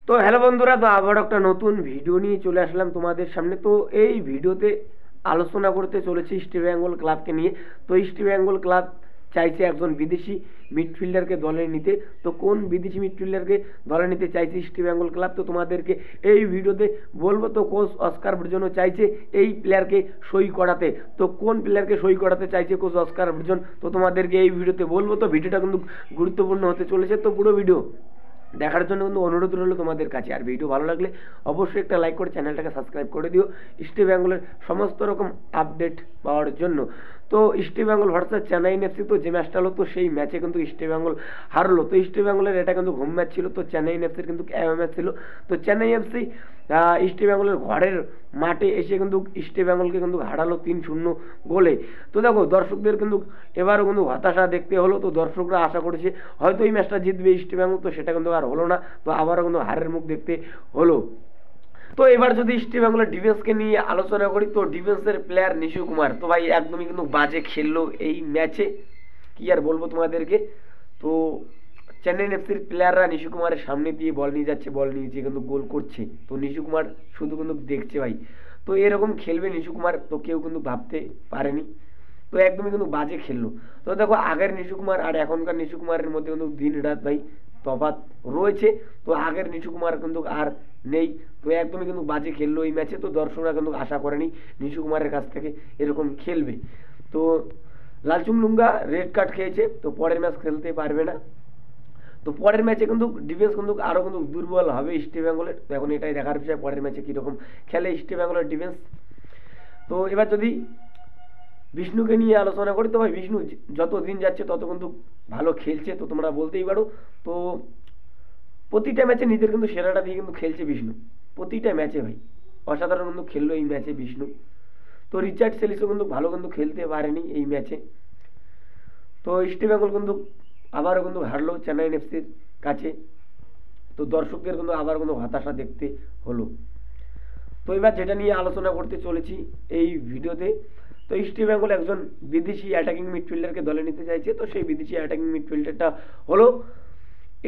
তো হ্যালো বন্ধুরা, তো আবার একটা নতুন ভিডিও নিয়ে চলে আসলাম তোমাদের সামনে। তো এই ভিডিওতে আলোচনা করতে চলেছি ইস্ট বেঙ্গল ক্লাবকে নিয়ে। তো ইস্ট বেঙ্গল ক্লাব চাইছে একজন বিদেশি মিডফিল্ডারকে দলে নিতে। তো কোন বিদেশি মিডফিল্ডারকে দলে নিতে চাইছে ইস্ট বেঙ্গল ক্লাব, তো তোমাদেরকে এই ভিডিওতে বলবো। তো কোচ অস্কার ব্রুজনও চাইছে এই প্লেয়ারকে সই করাতে। তো কোন প্লেয়ারকে সই করাতে চাইছে কোচ অস্কার ব্রুজন, তো তোমাদেরকে এই ভিডিওতে বলবো। তো ভিডিওটা কিন্তু গুরুত্বপূর্ণ হতে চলেছে, তো পুরো ভিডিও দেখার জন্য কিন্তু অনুরোধ রইল তোমাদের কাছে। আর ভিডিও ভালো লাগলে অবশ্যই একটা লাইক করে চ্যানেলটাকে সাবস্ক্রাইব করে দিও ইস্ট বেঙ্গলের সমস্ত রকম আপডেট পাওয়ার জন্য। তো east Bengal versus Chennaiyin FC, তো যে ম্যাচটা হলো, তো সেই ম্যাচে কিন্তু ইস্ট বেঙ্গল হারলো। তো ইস্ট বেঙ্গলের এটা কিন্তু হোম ম্যাচ ছিল, তো চেন্নাইন এফসির কিন্তু অ্যাওয়ে ম্যাচ ছিল। তো চেন্নাই এফসি ইস্ট বেঙ্গলের ঘরের মাঠে এসে কিন্তু ইস্ট বেঙ্গলকে কিন্তু হারালো 3-0 গোলে। তো দেখো, দর্শকদের কিন্তু এবারও কিন্তু হতাশা দেখতে হলো। তো দর্শকরা আশা করেছে হয়তো এই ম্যাচটা জিতবে ইস্ট বেঙ্গল, তো সেটা কিন্তু আর হলো না। তো আবারও কিন্তু হারের মুখ দেখতে হলো। তো এবার যদি ইস্ট বেঙ্গলের ডিফেন্সকে নিয়ে আলোচনা করি, তো ডিফেন্সের প্লেয়ার নিশু কুমার, তো ভাই একদমই কিন্তু বাজে খেললো এই ম্যাচে, কি আর বলবো তোমাদেরকে। তো চেন্নাই এফসির প্লেয়াররা নিশু কুমারের সামনে দিয়ে বল নিয়ে যাচ্ছে, বল নিয়ে যেয়ে কিন্তু গোল করছে। তো নিশু কুমার শুধু কিন্তু দেখছে ভাই। তো এরকম খেলবে নিশু কুমার, তো কেউ কিন্তু ভাবতে পারেনি। তো একদমই কিন্তু বাজে খেললো। তো দেখো, আগের নিশু কুমার আর এখনকার নিশু কুমারের মধ্যে কিন্তু দিন রাত ভাই তফাৎ রয়েছে। তো আগের নিশু কুমার কিন্তু আর নেই। তো একদমই কিন্তু বাজে খেললো এই ম্যাচে। তো দর্শকরা কিন্তু আশা করেনি নিশু কুমারের কাছ থেকে এরকম খেলবে। তো লালচুং লুঙ্গা রেড কার্ড খেয়েছে, তো পরের ম্যাচ খেলতে পারবে না। তো পরের ম্যাচে কিন্তু ডিফেন্স কিন্তু আরও কিন্তু দুর্বল হবে ইস্ট বেঙ্গলের। তো এখন এটাই দেখার বিষয় পরের ম্যাচে কীরকম খেলে ইস্ট বেঙ্গলের ডিফেন্স। তো এবার যদি বিষ্ণুকে নিয়ে আলোচনা করি, তো ভাই বিষ্ণু যত দিন যাচ্ছে তত কিন্তু ভালো খেলছে, তো তোমরা বলতেই পারো। তো প্রতিটা ম্যাচে নিজের কিন্তু সেরাটা দিয়ে কিন্তু খেলছে বিষ্ণু, প্রতিটা ম্যাচে ভাই অসাধারণ কিন্তু খেললো এই ম্যাচে বিষ্ণু। তো রিচার্ড সেলিসও কিন্তু ভালো কিন্তু খেলতে পারেনি এই ম্যাচে। তো ইস্ট বেঙ্গল কিন্তু আবারও কিন্তু হারলো চেন্নাইন এফসির কাছে। তো দর্শকদের কিন্তু আবার কিন্তু হতাশা দেখতে হলো। তো এবার যেটা নিয়ে আলোচনা করতে চলেছি এই ভিডিওতে, তো ইস্ট বেঙ্গল একজন বিদেশি অ্যাটাকিং মিডফিল্ডারকে দলে নিতে চাইছে। তো সেই বিদেশি অ্যাটাকিং মিডফিল্ডারটা হলো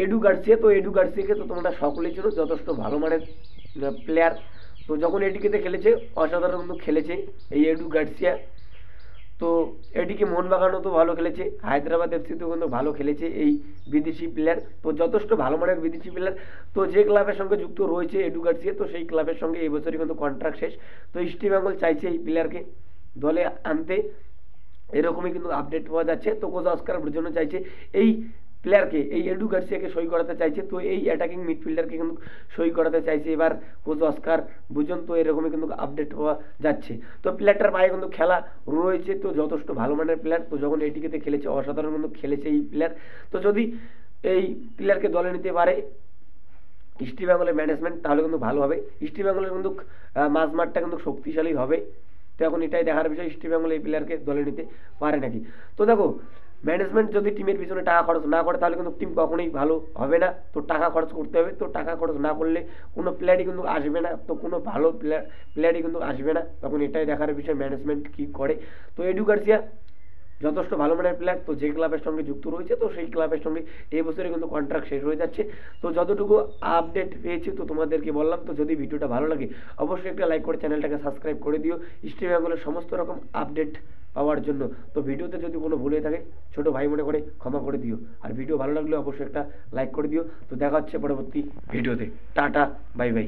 এডু গার্সিয়া। তো এডু গার্সিয়াকে তো তোমরা সকলেই ছিল, যথেষ্ট ভালো মানের প্লেয়ার। তো যখন এডিকেতে খেলেছে অসাধারণ কিন্তু খেলেছে এই এডু গার্সিয়া। তো এদিকে মোহনবাগানও তো ভালো খেলেছে, হায়দ্রাবাদ এফসিতেও কিন্তু ভালো খেলেছে এই বিদেশি প্লেয়ার। তো যথেষ্ট ভালো মানের বিদেশি প্লেয়ার। তো যে ক্লাবের সঙ্গে যুক্ত রয়েছে এডু গার্সিয়া, তো সেই ক্লাবের সঙ্গে এই বছরই কিন্তু কন্ট্রাক্ট শেষ। তো ইস্ট বেঙ্গল চাইছে এই প্লেয়ারকে দলে আনতে, এরকমই কিন্তু আপডেট পাওয়া যাচ্ছে। তো কোচ অস্কার ব্রুজনও চাইছে এই প্লেয়ারকে, এই এডু গার্সিয়াকে সই করাতে চাইছে। তো এই অ্যাটাকিং মিডফিল্ডারকে কিন্তু সই করাতে চাইছে এবার কোচ অস্কার ব্রুজন। তো এরকমই কিন্তু আপডেট পাওয়া যাচ্ছে। তো প্লেয়ারটার পায়ে কিন্তু খেলা রয়েছে, তো যথেষ্ট ভালো মানের প্লেয়ার। তো যখন এটিকেতে খেলেছে অসাধারণ কিন্তু খেলেছে এই প্লেয়ার। তো যদি এই প্লেয়ারকে দলে নিতে পারে ইস্ট বেঙ্গলের ম্যানেজমেন্ট, তাহলে কিন্তু ভালো হবে। ইস্ট বেঙ্গলের কিন্তু মাঝমাঠটা কিন্তু শক্তিশালী হবে। তো এখন এটাই দেখার বিষয় ইস্ট বেঙ্গল এই প্লেয়ারকে দলে নিতে পারে নাকি। তো দেখো, ম্যানেজমেন্ট যদি টিমের পিছনে টাকা খরচ না করে তাহলে কিন্তু টিম কখনোই ভালো হবে না। তো টাকা খরচ করতে হবে। তো টাকা খরচ না করলে কোনো প্লেয়ারই কিন্তু আসবে না। তো কোনো ভালো প্লেয়ারই কিন্তু আসবে না। তখন এটাই দেখার বিষয় ম্যানেজমেন্ট কী করে। তো এডু গার্সিয়া যথেষ্ট ভালো মানের প্লেয়ার। তো যে ক্লাবের সঙ্গে যুক্ত রয়েছে, তো সেই ক্লাবের সঙ্গে এই বছরে কিন্তু কন্ট্রাক্ট শেষ হয়ে যাচ্ছে। তো যতটুকু আপডেট পেয়েছি তো তোমাদেরকে বললাম। তো যদি ভিডিওটা ভালো লাগে অবশ্যই একটা লাইক করে চ্যানেলটাকে সাবস্ক্রাইব করে দিও ইস্ট বেঙ্গলের সমস্ত রকম আপডেট পাওয়ার জন্য। তো ভিডিওতে যদি কোনো ভুল হয়ে থাকে ছোটো ভাই মনে করে ক্ষমা করে দিও। আর ভিডিও ভালো লাগলে অবশ্যই একটা লাইক করে দিও। তো দেখা হচ্ছে পরবর্তী ভিডিওতে। Tata, bye bye.